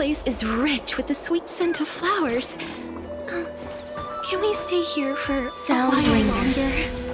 place is rich with the sweet scent of flowers. Can we stay here for Sound a while lingers. longer?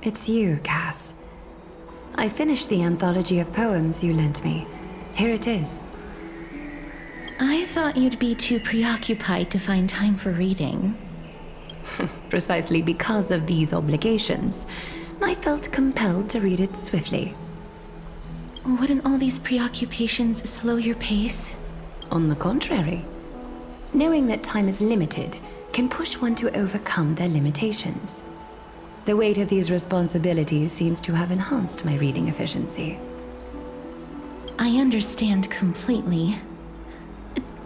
It's you, Cass. I finished the anthology of poems you lent me. Here it is. I thought you'd be too preoccupied to find time for reading. Precisely because of these obligations, I felt compelled to read it swiftly. Wouldn't all these preoccupations slow your pace? On the contrary, knowing that time is limited can push one to overcome their limitations. The weight of these responsibilities seems to have enhanced my reading efficiency. I understand completely.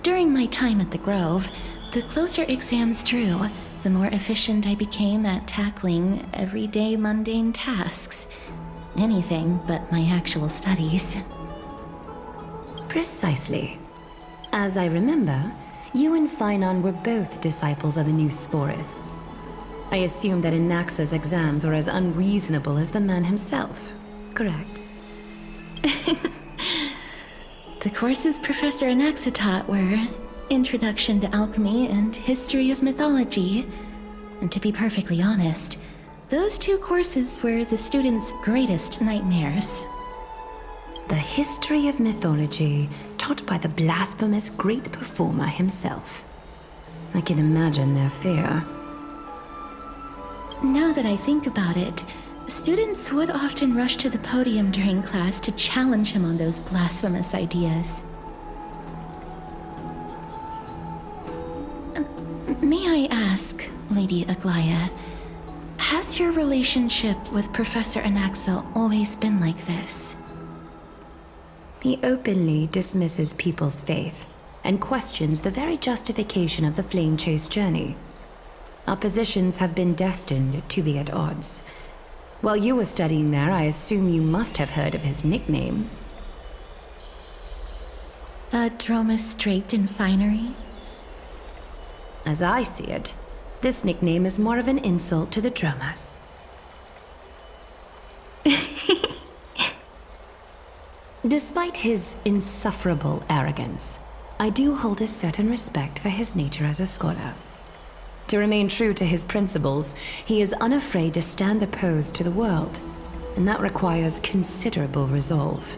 During my time at the Grove, the closer exams drew, the more efficient I became at tackling everyday mundane tasks. Anything but my actual studies. Precisely. As I remember, you and Finon were both disciples of the new Sporists. I assume that Anaxa's exams were as unreasonable as the man himself, correct? The courses Professor Anaxa taught were Introduction to Alchemy and History of Mythology. And to be perfectly honest, those two courses were the students' greatest nightmares. The History of Mythology, taught by the blasphemous great performer himself. I can imagine their fear. Now that I think about it, students would often rush to the podium during class to challenge him on those blasphemous ideas. May I ask, Lady Aglaya, has your relationship with Professor Anaxa always been like this? He openly dismisses people's faith and questions the very justification of the Flame Chase journey. Our positions have been destined to be at odds. While you were studying there, I assume you must have heard of his nickname. Dromus draped in finery? As I see it, this nickname is more of an insult to the Dromas. Despite his insufferable arrogance, I do hold a certain respect for his nature as a scholar. To remain true to his principles, he is unafraid to stand opposed to the world, and that requires considerable resolve.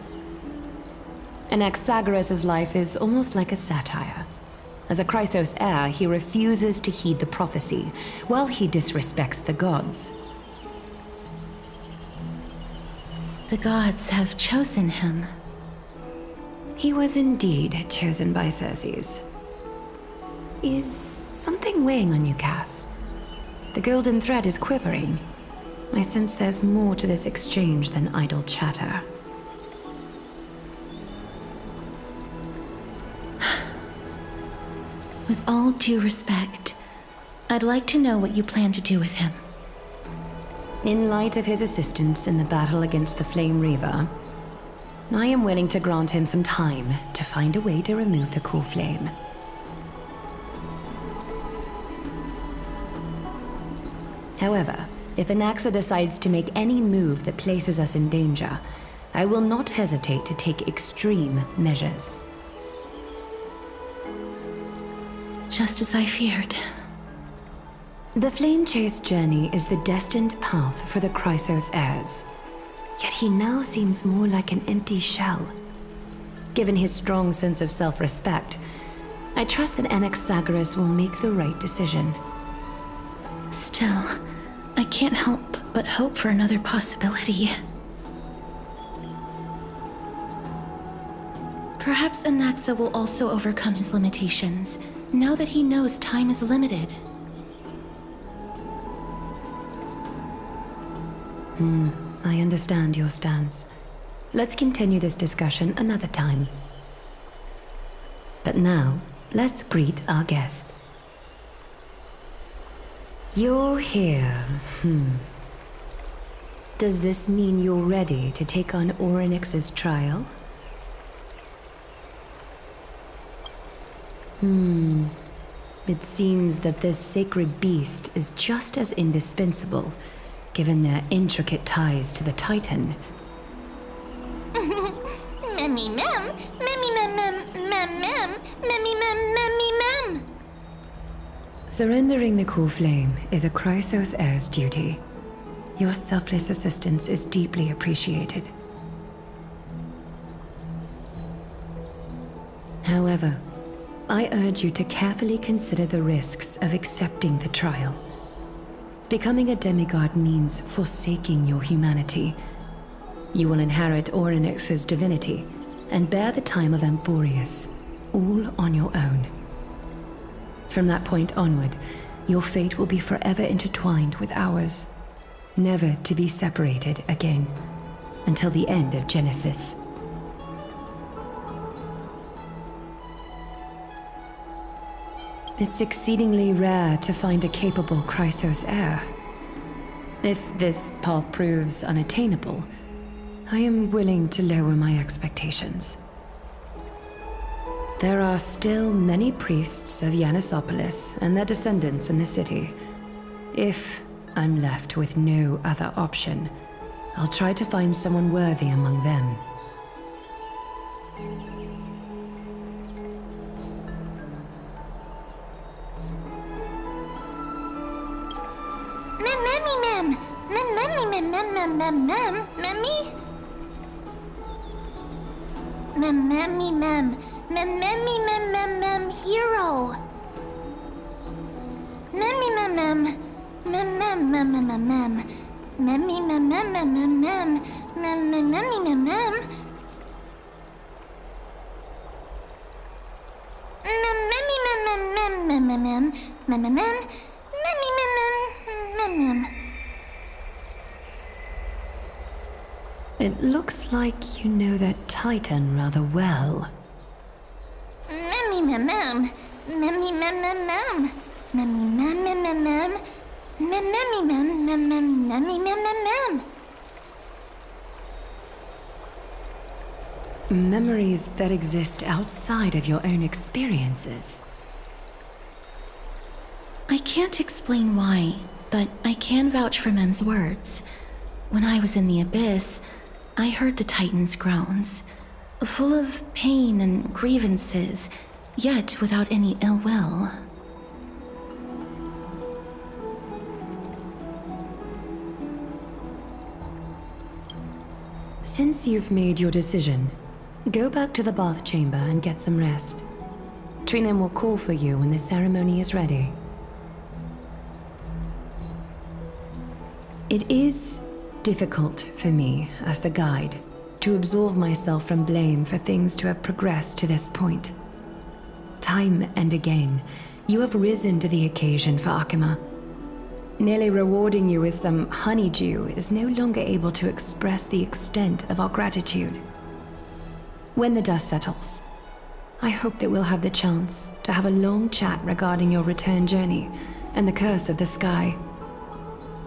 Anaxagoras' life is almost like a satire. As a Chrysos heir, he refuses to heed the prophecy, while he disrespects the gods. The gods have chosen him. He was indeed chosen by Circes. Is something weighing on you, Cass? The golden thread is quivering. I sense there's more to this exchange than idle chatter. With all due respect, I'd like to know what you plan to do with him. In light of his assistance in the battle against the Flame Reaver, I am willing to grant him some time to find a way to remove the core flame. However, if Anaxa decides to make any move that places us in danger, I will not hesitate to take extreme measures. Just as I feared. The Flame Chase journey is the destined path for the Chrysos heirs. Yet he now seems more like an empty shell. Given his strong sense of self-respect, I trust that Anaxagoras will make the right decision. Still, I can't help but hope for another possibility. Perhaps Anaxa will also overcome his limitations, now that he knows time is limited. I understand your stance. Let's continue this discussion another time. But now, let's greet our guest. You're here. Does this mean you're ready to take on Oronyx's trial? It seems that this sacred beast is just as indispensable, given their intricate ties to the Titan. Memmy mem, memmy mem mem mem mem, memmy mem memmy mem. Surrendering the core flame is a Chrysos heir's duty. Your selfless assistance is deeply appreciated. However, I urge you to carefully consider the risks of accepting the trial. Becoming a demigod means forsaking your humanity. You will inherit Oronyx's divinity and bear the time of Emporius, all on your own. From that point onward, your fate will be forever intertwined with ours, never to be separated again, until the end of Genesis. It's exceedingly rare to find a capable Chrysos heir. If this path proves unattainable, I am willing to lower my expectations. There are still many priests of Yanissopolis and their descendants in the city. If I'm left with no other option, I'll try to find someone worthy among them. Memmy mem, memmy mem mem mem mem mem, memmy. Memmy mem, memmy mem mem mem hero. Memmy mem mem, mem mem mem mem mem mem, memmy mem mem mem mem mem, memmy mem mem. Memmy mem mem mem mem mem mem, memmy mem mem mem. It looks like you know that Titan rather well. Memmy mem mem, memmy mem mem mem, memmy mem mem mem mem, memmy mem mem mem, memmy mem mem mem. Memories that exist outside of your own experiences. I can't explain why, but I can vouch for Mem's words. When I was in the abyss, I heard the Titan's groans, full of pain and grievances, yet without any ill will. Since you've made your decision, go back to the bath chamber and get some rest. Trinem will call for you when the ceremony is ready. It is difficult for me, as the guide, to absolve myself from blame for things to have progressed to this point. Time and again, you have risen to the occasion for Akima. Merely rewarding you with some honeydew is no longer able to express the extent of our gratitude. When the dust settles, I hope that we'll have the chance to have a long chat regarding your return journey and the curse of the sky.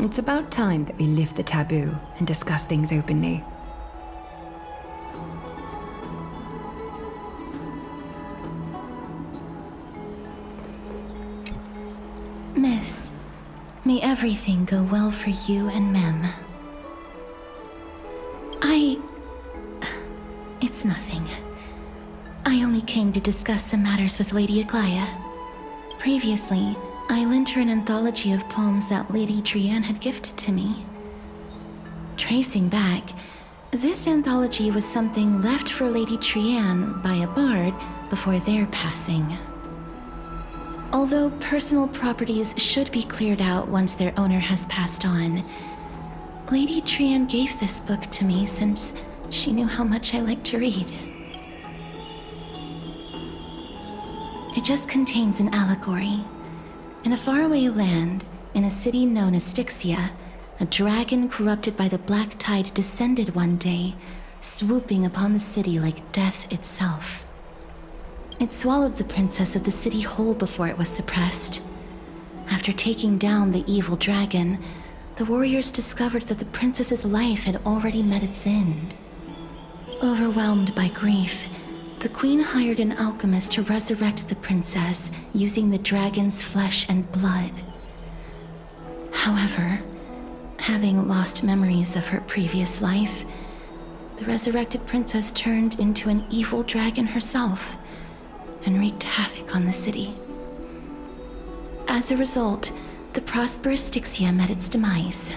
It's about time that we lift the taboo and discuss things openly. Miss, may everything go well for you and Mem. It's nothing. I only came to discuss some matters with Lady Aglaia. Previously, I lent her an anthology of poems that Lady Trianne had gifted to me. Tracing back, this anthology was something left for Lady Trianne by a bard before their passing. Although personal properties should be cleared out once their owner has passed on, Lady Trianne gave this book to me since she knew how much I liked to read. It just contains an allegory. In a faraway land, in a city known as Styxia, a dragon corrupted by the black tide descended one day, swooping upon the city like death itself. It swallowed the princess of the city whole before it was suppressed. After taking down the evil dragon, the warriors discovered that the princess's life had already met its end. Overwhelmed by grief, the queen hired an alchemist to resurrect the princess using the dragon's flesh and blood. However, having lost memories of her previous life, the resurrected princess turned into an evil dragon herself and wreaked havoc on the city. As a result, the prosperous Styxia met its demise.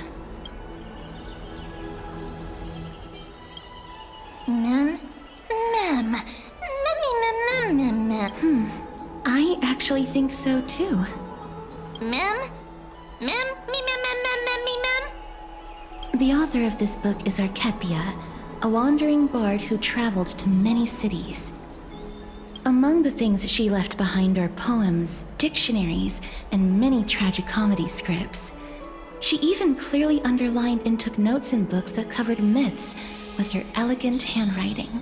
I actually think so too. The author of this book is Archepia, a wandering bard who traveled to many cities. Among the things she left behind are poems, dictionaries, and many tragicomedy scripts. She even clearly underlined and took notes in books that covered myths with her elegant handwriting.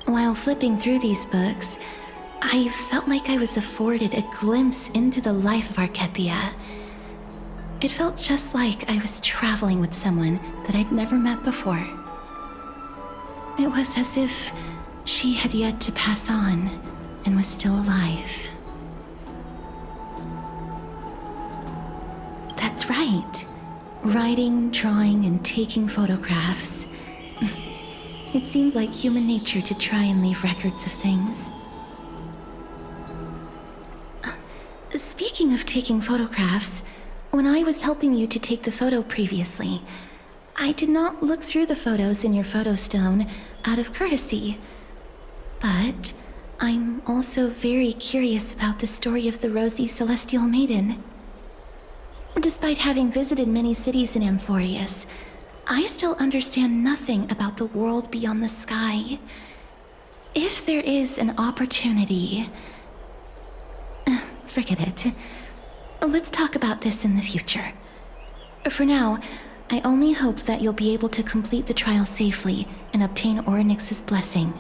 While flipping through these books, I felt like I was afforded a glimpse into the life of Archepia. It felt just like I was traveling with someone that I'd never met before. It was as if she had yet to pass on and was still alive. That's right. Writing, drawing, and taking photographs. It seems like human nature to try and leave records of things. Speaking of taking photographs, when I was helping you to take the photo previously, I did not look through the photos in your photo stone out of courtesy. But I'm also very curious about the story of the rosy celestial maiden. Despite having visited many cities in Amphorius, I still understand nothing about the world beyond the sky. If there is an opportunity... forget it. Let's talk about this in the future. For now, I only hope that you'll be able to complete the trial safely and obtain Oronyx's blessing.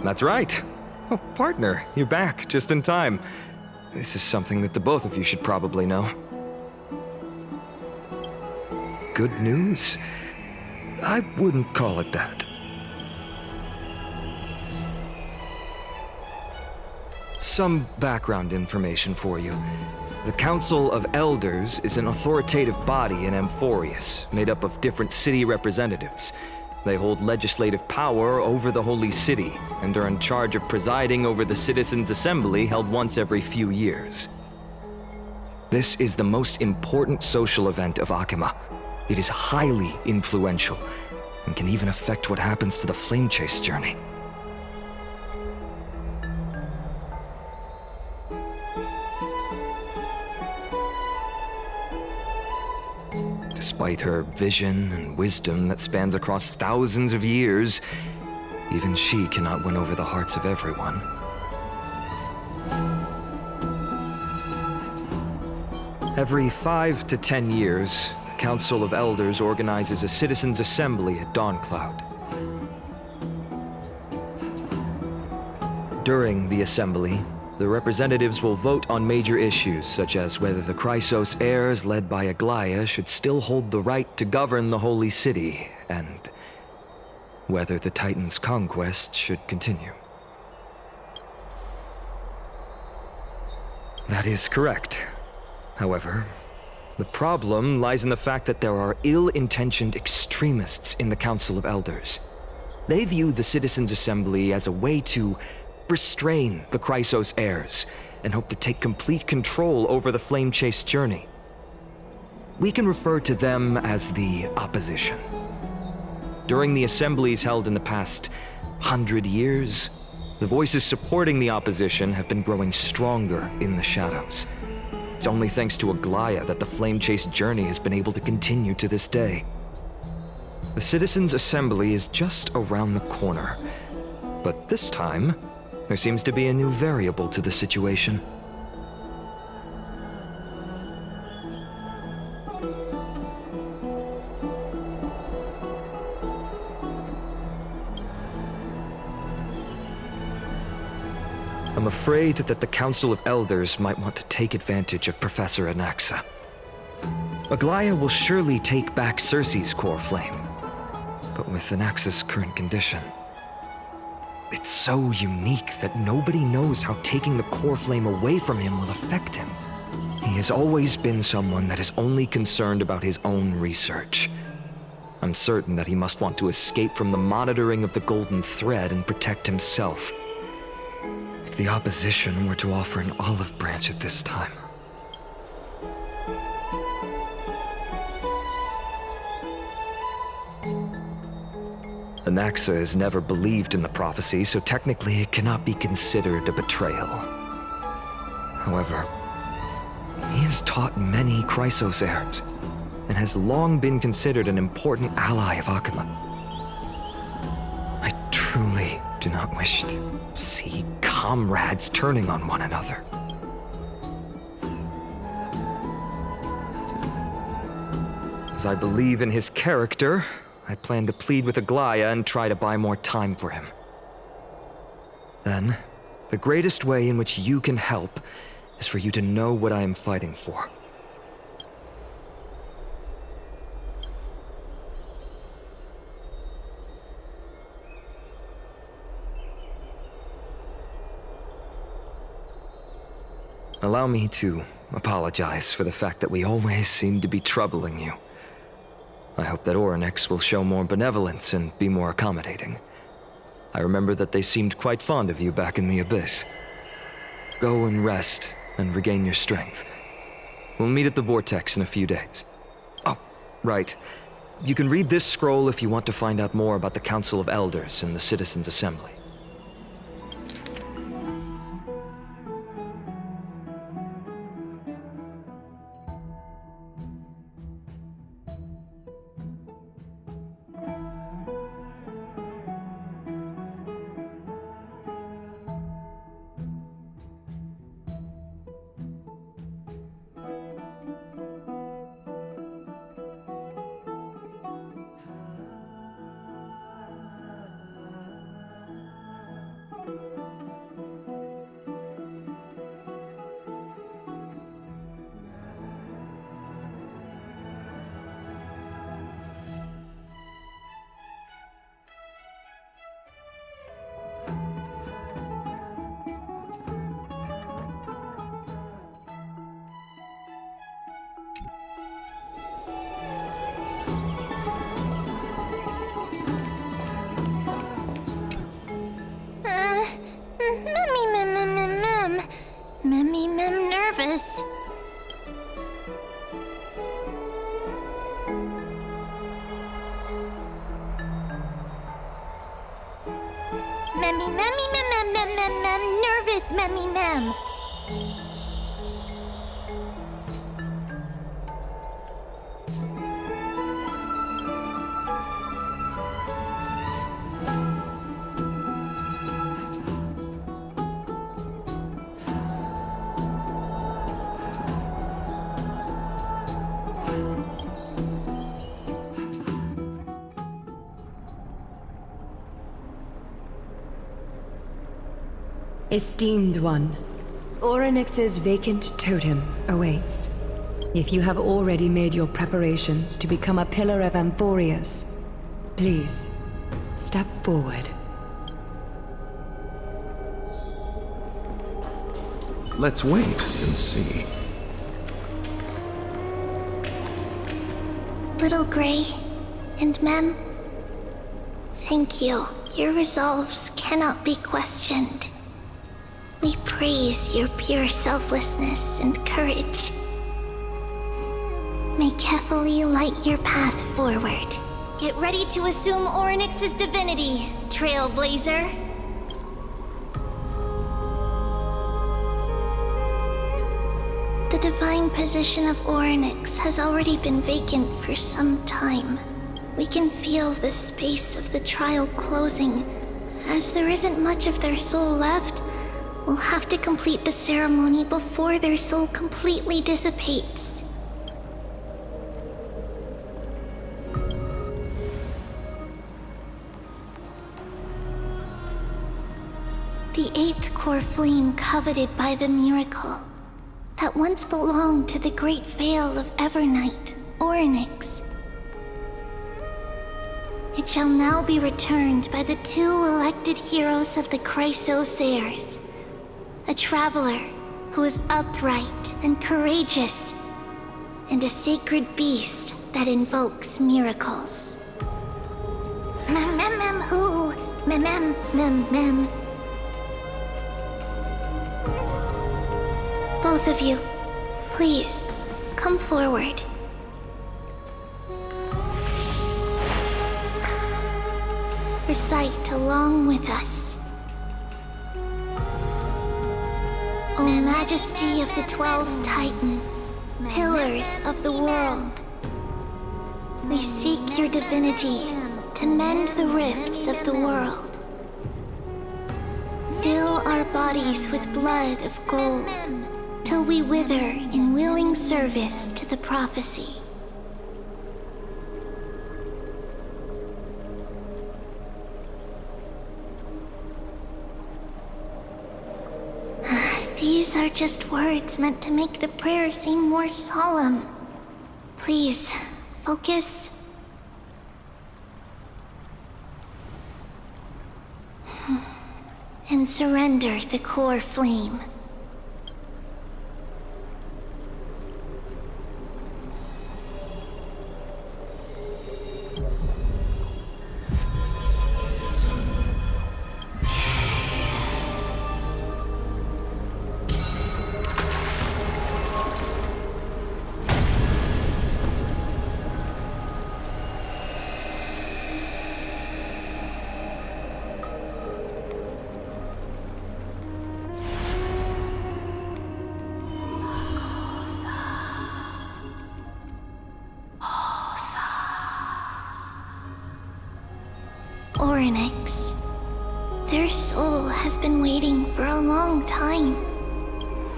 That's right. Oh, partner, you're back just in time. This is something that the both of you should probably know. Good news? I wouldn't call it that. Some background information for you. The Council of Elders is an authoritative body in Amphorius, made up of different city representatives. They hold legislative power over the Holy City, and are in charge of presiding over the Citizens' Assembly held once every few years. This is the most important social event of Akima. It is highly influential, and can even affect what happens to the Flame Chase journey. Despite her vision and wisdom that spans across thousands of years, even she cannot win over the hearts of everyone. Every 5 to 10 years, the Council of Elders organizes a citizens' assembly at Dawncloud. During the assembly, the representatives will vote on major issues, such as whether the Chrysos heirs led by Aglaia should still hold the right to govern the Holy City, and whether the Titan's conquest should continue. That is correct. However, the problem lies in the fact that there are ill-intentioned extremists in the Council of Elders. They view the Citizens' Assembly as a way to restrain the Chrysos heirs, and hope to take complete control over the Flame Chase journey. We can refer to them as the opposition. During the assemblies held in the past 100 years, the voices supporting the opposition have been growing stronger in the shadows. It's only thanks to Aglaya that the Flame Chase journey has been able to continue to this day. The Citizens' Assembly is just around the corner, but this time, there seems to be a new variable to the situation. I'm afraid that the Council of Elders might want to take advantage of Professor Anaxa. Aglaya will surely take back Circe's core flame, but with Anaxa's current condition, it's so unique that nobody knows how taking the core flame away from him will affect him. He has always been someone that is only concerned about his own research. I'm certain that he must want to escape from the monitoring of the Golden Thread and protect himself. If the opposition were to offer an olive branch at this time. Anaxa has never believed in the prophecy, so technically it cannot be considered a betrayal. However, he has taught many Chrysos heirs, and has long been considered an important ally of Akuma. I truly do not wish to see comrades turning on one another. As I believe in his character, I plan to plead with Aglaya and try to buy more time for him. Then, the greatest way in which you can help is for you to know what I am fighting for. Allow me to apologize for the fact that we always seem to be troubling you. I hope that Oronyx will show more benevolence and be more accommodating. I remember that they seemed quite fond of you back in the Abyss. Go and rest and regain your strength. We'll meet at the Vortex in a few days. Oh, right. You can read this scroll if you want to find out more about the Council of Elders and the Citizens' Assembly. Nervous. Nervous, mem. Esteemed one, Oronyx's vacant totem awaits. If you have already made your preparations to become a pillar of Amphorius, please, step forward. Let's wait and see. Little Gray and Mem, thank you. Your resolves cannot be questioned. We praise your pure selflessness and courage. May Kefali light your path forward. Get ready to assume Oronyx's divinity, Trailblazer. The divine position of Oronyx has already been vacant for some time. We can feel the space of the trial closing. As there isn't much of their soul left, we'll have to complete the ceremony before their soul completely dissipates. The eighth core flame coveted by the miracle that once belonged to the great veil of Evernight, Oronyx. It shall now be returned by the two elected heroes of the Chrysosaurs, a traveler who is upright and courageous, and a sacred beast that invokes miracles. Mem-mem-mem-hoo, mem-mem-mem-mem. Both of you, please, come forward. Recite along with us. O Majesty of the 12 Titans, pillars of the world, we seek your divinity to mend the rifts of the world. Fill our bodies with blood of gold, till we wither in willing service to the prophecy. These are just words meant to make the prayer seem more solemn. Please, focus. And surrender the core flame. Oronyx. Their soul has been waiting for a long time.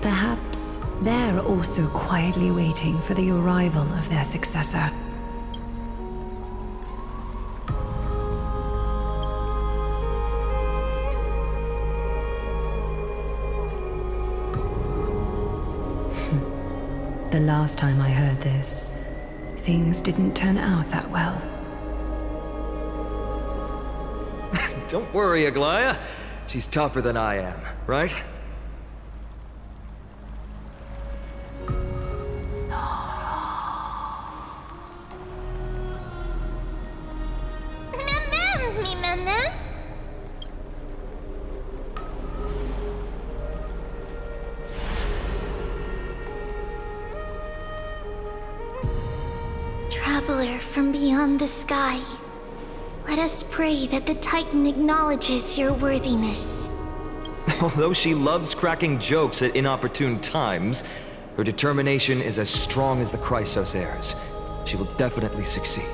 Perhaps they're also quietly waiting for the arrival of their successor. The last time I heard this, things didn't turn out that well. Don't worry, Aglaya. She's tougher than I am, right? Traveler from beyond the sky, let us pray that the Titan acknowledges your worthiness. Although she loves cracking jokes at inopportune times, her determination is as strong as the Chrysosaurs. She will definitely succeed.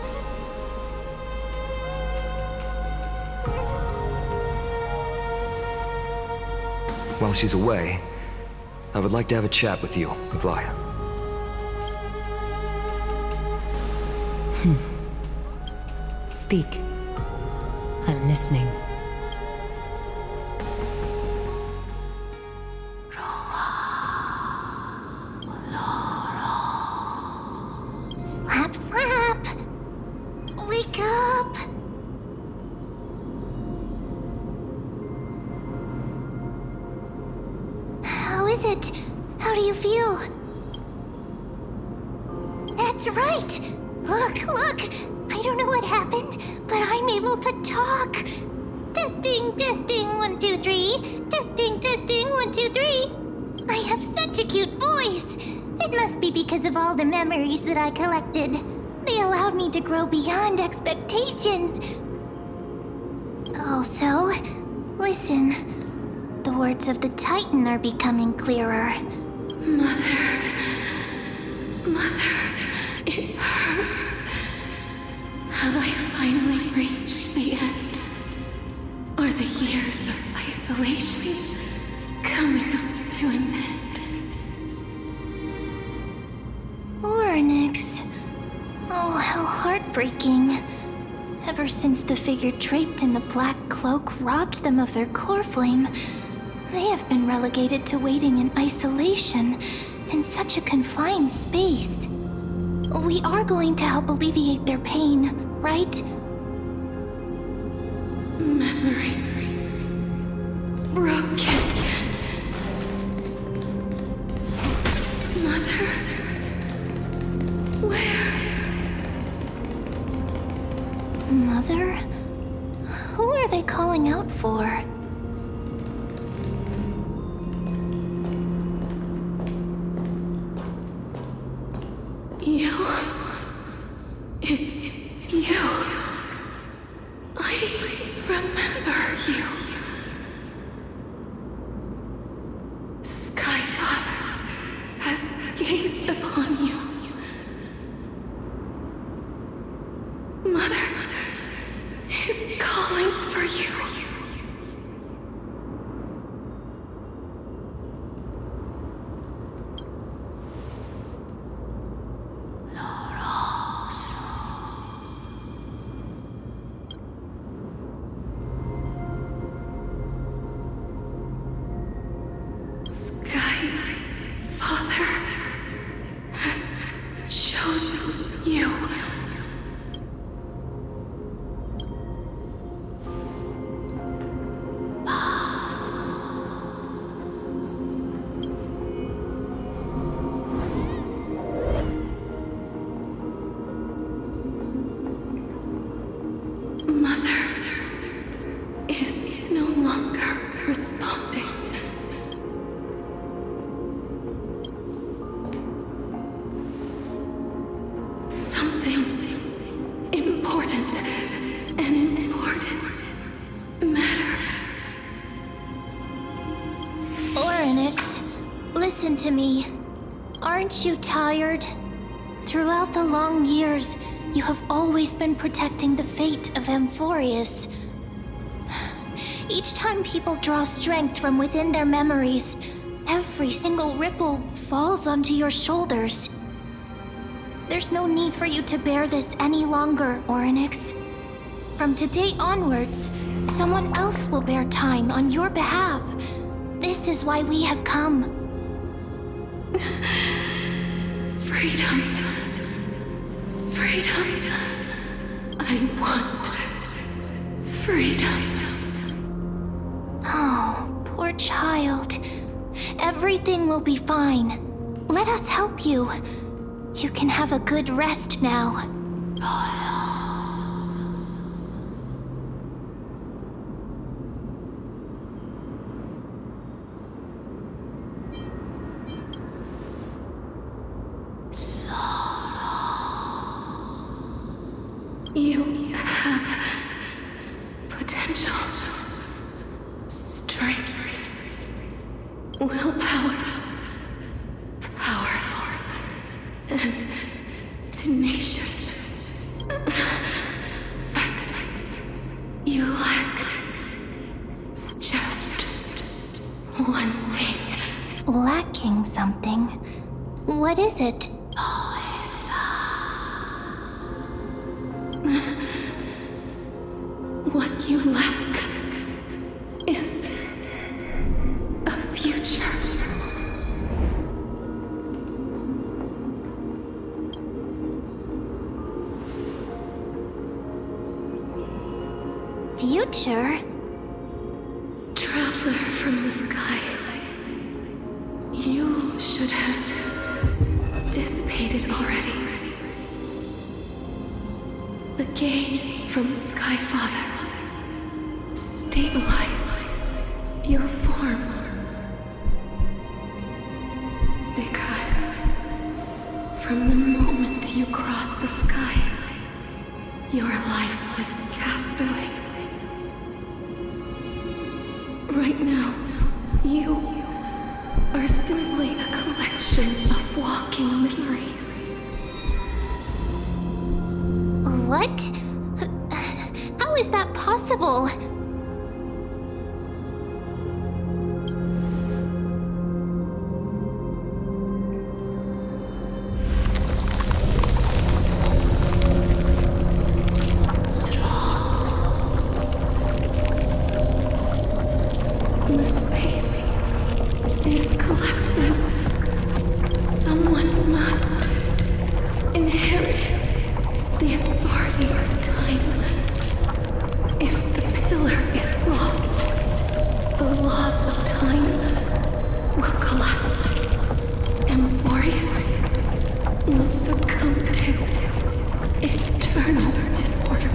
While she's away, I would like to have a chat with you, Aglaya. Speak. I'm listening. Slap, slap! Wake up! How is it? How do you feel? That's right! Look! I don't know what happened, but I'm able to talk! Testing, 1, 2, 3. Testing, 1, 2, 3. I have such a cute voice! It must be because of all the memories that I collected. They allowed me to grow beyond expectations. Also, listen. The words of the Titan are becoming clearer. Mother, Mother, it hurts. Have I finally reached the end? Are the years of isolation coming to an end? Oronyx. Oh, how heartbreaking. Ever since the figure draped in the black cloak robbed them of their core flame, they have been relegated to waiting in isolation in such a confined space. We are going to help alleviate their pain, right? Memories broken. Mother, where? Mother? Who are they calling out for? You. It's you. I remember you. Sky Father has gazed upon you. Mother is calling for you. Sky Father has chosen you. Mother is no longer responding. Something important, an important matter. Oronyx, listen to me. Aren't you tired? Throughout the long years, you have always been protecting the fate of Amphorius. Each time people draw strength from within their memories, every single ripple falls onto your shoulders. There's no need for you to bear this any longer, Oronyx. From today onwards, someone else will bear time on your behalf. This is why we have come. Freedom. Freedom. I want freedom. Oh, poor child. Everything will be fine. Let us help you. You can have a good rest now. You have potential, strength, willpower, powerful, and tenacious. But you lack just one thing. Lacking something. What is it? What you lack is a future. Future? Traveler from the sky, you should have dissipated already. The gaze from Sky Father stabilize your form. Because from the moment you crossed the sky, your life was cast away. Right now, you are simply a collection of walking memories. that possible? The space is collapsing. Someone must inherit the authority of time. If the pillar is lost, the laws of time will collapse. Amphorius will succumb to eternal disorder.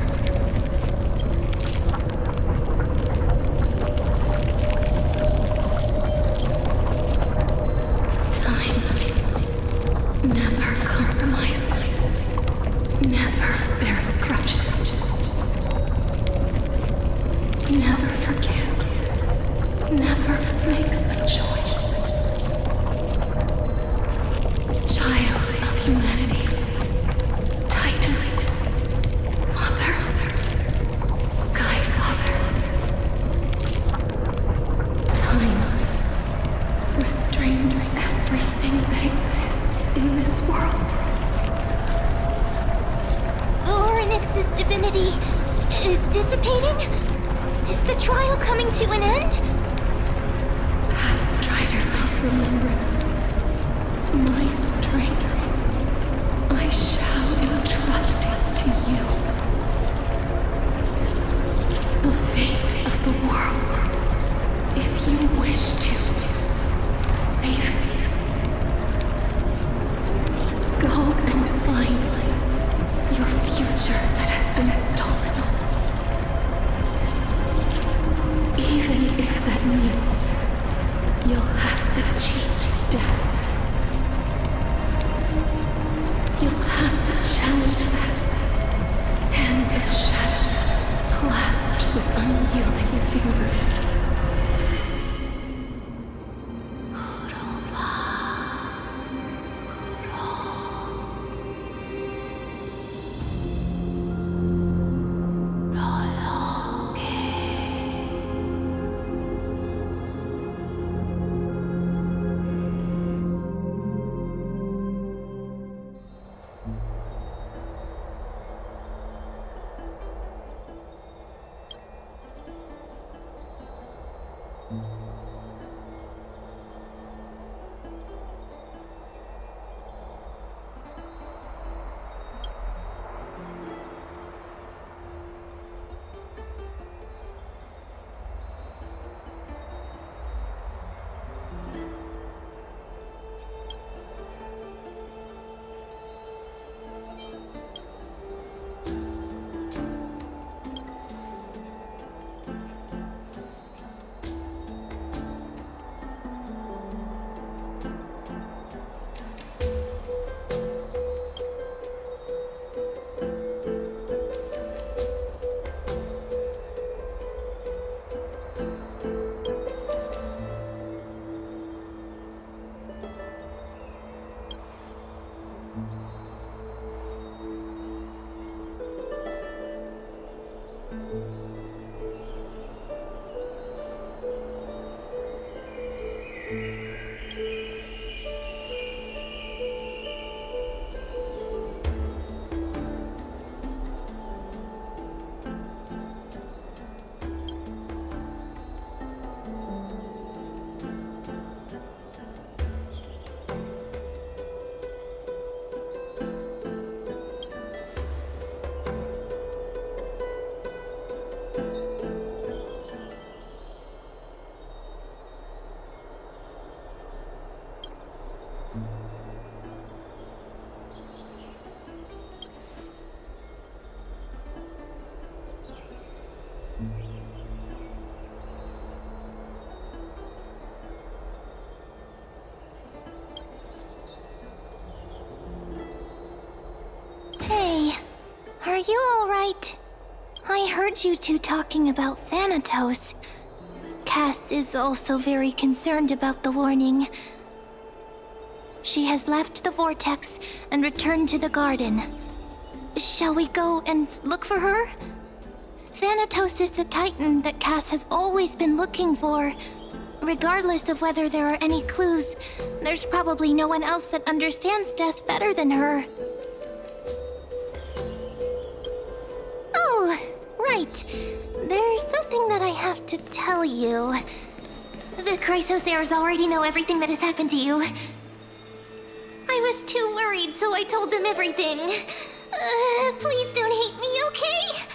Never compromises. Never bears grudges. Never forgives. Never makes a choice. Child of humanity. Titans. Mother. Sky Father. Time restrains everything that exists in this world. Oronyx's divinity is dissipating? Is the trial coming to an end? Pathstrider of remembrance, my strength, I shall entrust it to you. The fate of the world, if you wish to save it. Go and find your future that has been stolen. Even if that means you'll have to cheat death. You'll have to challenge that hand of shadow clasped with unyielding fingers. Hey, are you alright? I heard you two talking about Thanatos. Cass is also very concerned about the warning. She has left the vortex and returned to the garden. Shall we go and look for her? Thanatos is the Titan that Cass has always been looking for. Regardless of whether there are any clues, there's probably no one else that understands death better than her. Oh, right. There's something that I have to tell you. The Chrysosairs already know everything that has happened to you. I was too worried, so I told them everything. Please don't hate me, okay?